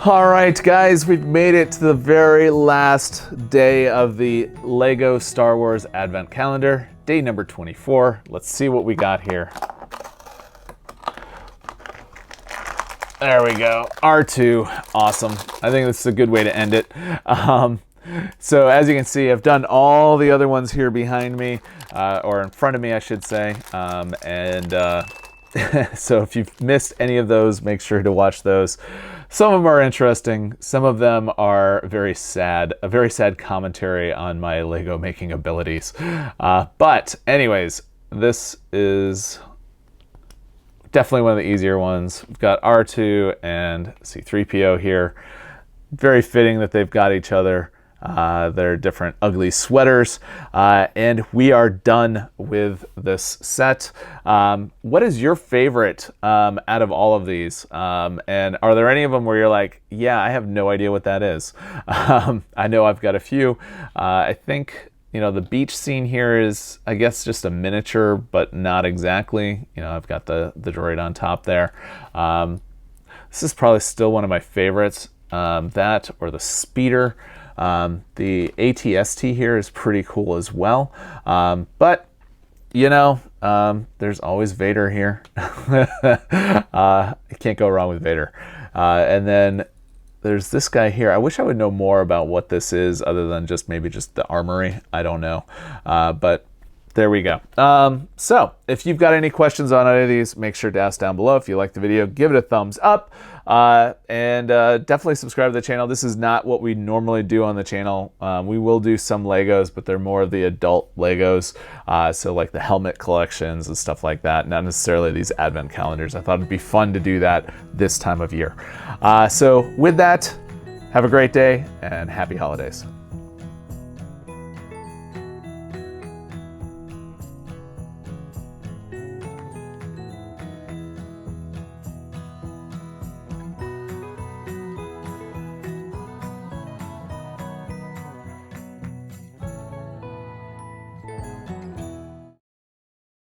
All right, guys, we've made it to the very last day of the Lego Star Wars Advent Calendar, day number 24. Let's see what we got here. There we go, R2, awesome. I think this is a good way to end it. So as you can see, I've done all the other ones here behind me, or in front of me, I should say. So if you've missed any of those, make sure to watch those. Some of them are interesting. Some of them are very sad, a very sad commentary on my Lego making abilities. But anyways, this is definitely one of the easier ones. We've got R2 and C-3PO here. Very fitting that they've got each other. They're different ugly sweaters, and we are done with this set. What is your favorite out of all of these? And are there any of them where you're like, yeah, I have no idea what that is? I know I've got a few. I think, you know, the beach scene here is, I guess, just a miniature, but not exactly. You know, I've got the droid on top there. This is probably still one of my favorites, that or the speeder. The ATST here is pretty cool as well. But, you know, there's always Vader here. You can't go wrong with Vader. And then there's this guy here. I wish I would know more about what this is other than just maybe just the armory. I don't know. But there we go. So if you've got any questions on any of these, make sure to ask down below. If you like the video, give it a thumbs up. And definitely subscribe to the channel. This is not what we normally do on the channel. We will do some Legos, but they're more of the adult Legos. So like the helmet collections and stuff like that, not necessarily these advent calendars. I thought it'd be fun to do that this time of year. So with that, have a great day and happy holidays.